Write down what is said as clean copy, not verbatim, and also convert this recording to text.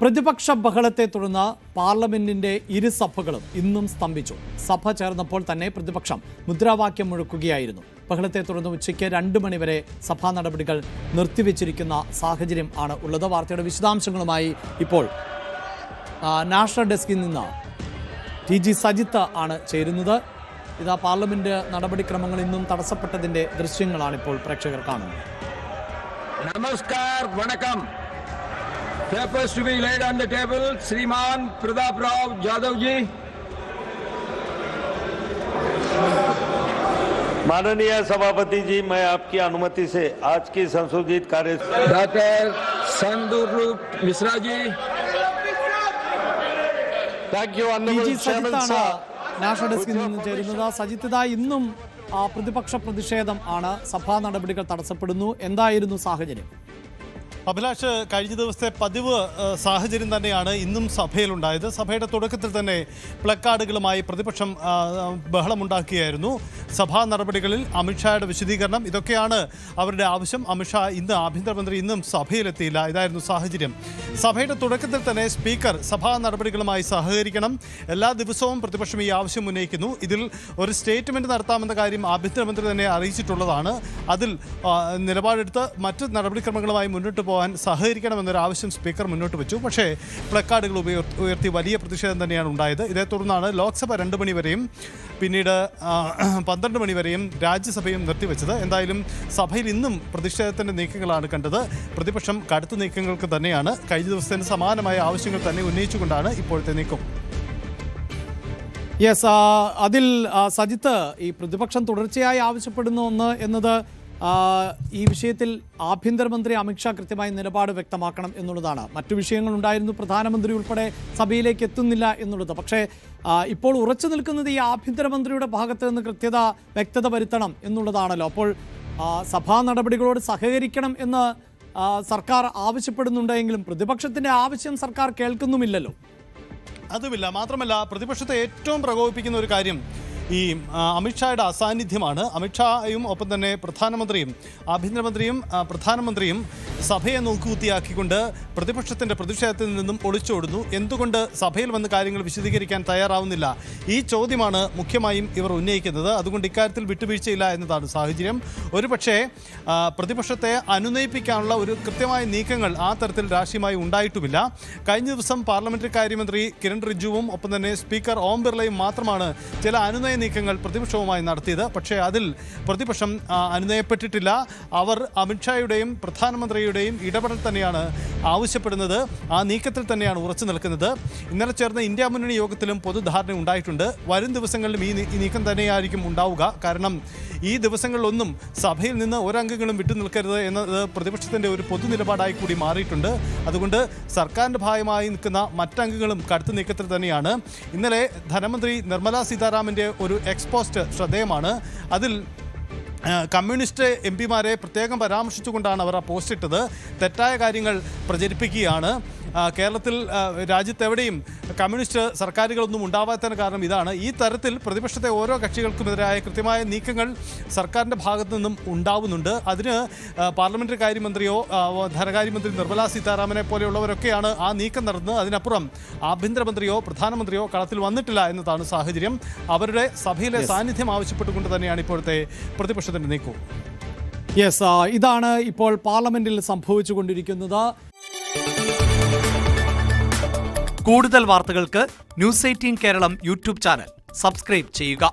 പ്രതിപക്ഷ ബഹളത്തെ തുടർന്ന് പാർലമെന്റിന്റെ ഇരുസഭകളും ഇന്നും സ്തംഭിച്ചു. സഭ ചേർന്നപ്പോൾ തന്നെ പ്രതിപക്ഷം മുദ്രാവാക്യം മുഴക്കുകയായിരുന്നു. ബഹളത്തെ തുടർന്ന് ഉച്ചയ്ക്ക് 2 മണിവരെ സഭാ നടപടികൾ നിർത്തിവെച്ചിരിക്കുന്ന സാഹചര്യം ആണ് ഉള്ളത്. വാർത്തയുടെ വിശദാംശങ്ങളുമായി ഇപ്പോൾ നാഷണൽ ഡെസ്കിൽ നിന്ന് TG സജിത്ത് ആണ് ചേരുന്നത്. ഇതാ പാർലമെന്റ് നടപടിക്രമങ്ങൾ ഇന്നും തടസ്സപ്പെട്ടതിന്റെ ദൃശ്യങ്ങളാണ് ഇപ്പോൾ പ്രേക്ഷകർ കാണുന്നത്. നമസ്കാർ, വണക്കം. Papers to be laid on the table. Shriman Pradap Rao Jadhav ji. माननीय सभापति जी, मैं आपकी अनुमति से आज की संशोधित कार्य Dr. Sandurrup Misra ji. Thank you, TG സജിത്താണ് നാഷണൽ ഡെസ്കിൽ നിന്ന് ചേരുന്നത്. സജിത്ത്, ഇന്നും പ്രതിപക്ഷ പ്രതിഷേധം ആണ്. സഭാ നടപടികൾ തടസ്സപ്പെടുന്നു. എന്തായിരുന്നു സാഹചര്യം? അഭിലാഷ്, കഴിഞ്ഞ ദിവസത്തെ പതിവ് സാഹചര്യം തന്നെയാണ് ഇന്നും സഭയിലുണ്ടായത്. സഭയുടെ തുടക്കത്തിൽ തന്നെ പ്ലക്കാർഡുകളുമായി പ്രതിപക്ഷം ബഹളമുണ്ടാക്കുകയായിരുന്നു. സഭാ നടപടികളിൽ അമിത്ഷായുടെ വിശദീകരണം, ഇതൊക്കെയാണ് അവരുടെ ആവശ്യം. അമിത്ഷാ ആഭ്യന്തരമന്ത്രി ഇന്നും സഭയിലെത്തിയില്ല. ഇതായിരുന്നു സാഹചര്യം. സഭയുടെ തുടക്കത്തിൽ തന്നെ സ്പീക്കർ സഭാ നടപടികളുമായി സഹകരിക്കണം. എല്ലാ ദിവസവും പ്രതിപക്ഷം ഈ ആവശ്യം ഉന്നയിക്കുന്നു. ഇതിൽ ഒരു സ്റ്റേറ്റ്മെന്റ് നടത്താമെന്ന കാര്യം ആഭ്യന്തരമന്ത്രി തന്നെ അറിയിച്ചിട്ടുള്ളതാണ്. അതിൽ നിലപാടെടുത്ത് മറ്റ് നടപടിക്രമങ്ങളുമായി മുന്നോട്ട് പോകാൻ സഹകരിക്കണമെന്നൊരു ആവശ്യം സ്പീക്കർ മുന്നോട്ട് വെച്ചു. പക്ഷേ പ്ലക്കാർഡുകൾ ഉയർത്തി വലിയ പ്രതിഷേധം തന്നെയാണ് ഉണ്ടായത്. ഇതേ തുടർന്നാണ് ലോക്സഭ 2 മണിവരെയും പിന്നീട് 12 മണിവരെയും രാജ്യസഭയും നിർത്തിവെച്ചത്. എന്തായാലും സഭയിൽ ഇന്നും പ്രതിഷേധത്തിൻ്റെ നീക്കങ്ങളാണ് കണ്ടത്. പ്രതിപക്ഷം കടുത്ത നീക്കങ്ങൾക്ക് തന്നെയാണ്. കഴിഞ്ഞ ദിവസത്തിന് സമാനമായ ആവശ്യങ്ങൾ തന്നെ ഉന്നയിച്ചുകൊണ്ടാണ് ഇപ്പോഴത്തെ നീക്കം. യെസ്, അതിൽ സജിത്ത്, ഈ പ്രതിപക്ഷം തുടർച്ചയായി ആവശ്യപ്പെടുന്ന ഒന്ന് എന്നത് ഈ വിഷയത്തിൽ ആഭ്യന്തരമന്ത്രി അമിത്ഷാ കൃത്യമായി നിലപാട് വ്യക്തമാക്കണം എന്നുള്ളതാണ്. മറ്റു വിഷയങ്ങളുണ്ടായിരുന്നു, പ്രധാനമന്ത്രി ഉൾപ്പെടെ സഭയിലേക്ക് എത്തുന്നില്ല എന്നുള്ളത്. പക്ഷേ ഇപ്പോൾ ഉറച്ചു നിൽക്കുന്നത് ഈ ആഭ്യന്തരമന്ത്രിയുടെ ഭാഗത്ത് നിന്ന് വ്യക്തത വരുത്തണം എന്നുള്ളതാണല്ലോ. അപ്പോൾ സഭാ നടപടികളോട് സഹകരിക്കണം എന്ന് സർക്കാർ ആവശ്യപ്പെടുന്നുണ്ടെങ്കിലും പ്രതിപക്ഷത്തിൻ്റെ ആവശ്യം സർക്കാർ കേൾക്കുന്നുമില്ലല്ലോ. അതുമില്ല. മാത്രമല്ല, പ്രതിപക്ഷത്തെ ഏറ്റവും പ്രകോപിപ്പിക്കുന്ന ഒരു കാര്യം ഈ അമിത്ഷായുടെ അസാന്നിധ്യമാണ്. അമിത്ഷായും ഒപ്പം തന്നെ പ്രധാനമന്ത്രിയും ആഭ്യന്തരമന്ത്രിയും പ്രധാനമന്ത്രിയും സഭയെ നോക്കുകുത്തിയാക്കിക്കൊണ്ട് പ്രതിപക്ഷത്തിൻ്റെ പ്രതിഷേധത്തിൽ നിന്നും ഒളിച്ചോടുന്നു. എന്തുകൊണ്ട് സഭയിൽ വന്ന് കാര്യങ്ങൾ വിശദീകരിക്കാൻ തയ്യാറാവുന്നില്ല? ഈ ചോദ്യമാണ് മുഖ്യമായും ഇവർ ഉന്നയിക്കുന്നത്. അതുകൊണ്ട് ഇക്കാര്യത്തിൽ വിട്ടുവീഴ്ചയില്ല എന്നതാണ് സാഹചര്യം. ഒരുപക്ഷേ പ്രതിപക്ഷത്തെ അനുനയിപ്പിക്കാനുള്ള ഒരു കൃത്യമായ നീക്കങ്ങൾ ആ തരത്തിൽ രാഷ്ട്രീയമായി ഉണ്ടായിട്ടുമില്ല. കഴിഞ്ഞ ദിവസം പാർലമെന്ററി കാര്യമന്ത്രി കിരൺ റിജിജുവും ഒപ്പം തന്നെ സ്പീക്കർ ഓം ബിർളയും മാത്രമാണ് ചില അനുനയ നീക്കങ്ങൾ പ്രതിപക്ഷവുമായി നടത്തിയത്. പക്ഷേ അതിൽ പ്രതിപക്ഷം അനുനയപ്പെട്ടിട്ടില്ല. അവർ അമിത്ഷായുടെയും പ്രധാനമന്ത്രിയുടെയും ഇടപെടൽ തന്നെയാണ് ആവശ്യപ്പെടുന്നത്. ആ നീക്കത്തിൽ തന്നെയാണ് ഉറച്ചു നിൽക്കുന്നത്. ഇന്നലെ ചേർന്ന ഇന്ത്യ മുന്നണി യോഗത്തിലും പൊതുധാരണ ഉണ്ടായിട്ടുണ്ട്. വരും ദിവസങ്ങളിലും ഈ നീക്കം തന്നെയായിരിക്കും ഉണ്ടാവുക. കാരണം ഈ ദിവസങ്ങളിലൊന്നും സഭയിൽ നിന്ന് ഒരംഗങ്ങളും വിട്ടുനിൽക്കരുത് എന്നത് പ്രതിപക്ഷത്തിൻ്റെ ഒരു പൊതു നിലപാടായി കൂടി മാറിയിട്ടുണ്ട്. അതുകൊണ്ട് സർക്കാരിൻ്റെ ഭാഗമായി നിൽക്കുന്ന മറ്റംഗങ്ങളും കടുത്ത നീക്കത്തിൽ തന്നെയാണ്. ഇന്നലെ ധനമന്ത്രി നിർമ്മല സീതാരാമൻ്റെ ഒരു എക്സ്പോസ്റ്റ് ശ്രദ്ധേയമാണ്. അതിൽ കമ്മ്യൂണിസ്റ്റ് MP-മാരെ പ്രത്യേകം പരാമർശിച്ചുകൊണ്ടാണ് അവർ ആ പോസ്റ്റ് ഇട്ടത്. തെറ്റായ കാര്യങ്ങൾ പ്രചരിപ്പിക്കുകയാണ്. കേരളത്തിൽ രാജ്യത്തെവിടെയും കമ്മ്യൂണിസ്റ്റ് സർക്കാരുകളൊന്നും ഉണ്ടാവാത്തതിന് കാരണം ഇതാണ്. ഈ തരത്തിൽ പ്രതിപക്ഷത്തെ ഓരോ കക്ഷികൾക്കുമെതിരായ കൃത്യമായ നീക്കങ്ങൾ സർക്കാരിൻ്റെ ഭാഗത്തു നിന്നും ഉണ്ടാവുന്നുണ്ട്. അതിന് പാർലമെൻ്ററി കാര്യമന്ത്രിയോ ധനകാര്യമന്ത്രി നിർമ്മല സീതാരാമനെ പോലെയുള്ളവരൊക്കെയാണ് ആ നീക്കം നടന്നത്. അതിനപ്പുറം ആഭ്യന്തരമന്ത്രിയോ പ്രധാനമന്ത്രിയോ കളത്തിൽ വന്നിട്ടില്ല എന്നതാണ് സാഹചര്യം. അവരുടെ സഭയിലെ സാന്നിധ്യം ആവശ്യപ്പെട്ടുകൊണ്ട് തന്നെയാണ് ഇപ്പോഴത്തെ പ്രതിപക്ഷത്തിൻ്റെ നീക്കവും. യെസ്, ഇതാണ് ഇപ്പോൾ പാർലമെന്റിൽ സംഭവിച്ചുകൊണ്ടിരിക്കുന്നത്. കൂടുതൽ വാർത്തകൾക്ക് News 18 Keralam YouTube channel subscribe ചെയ്യുക.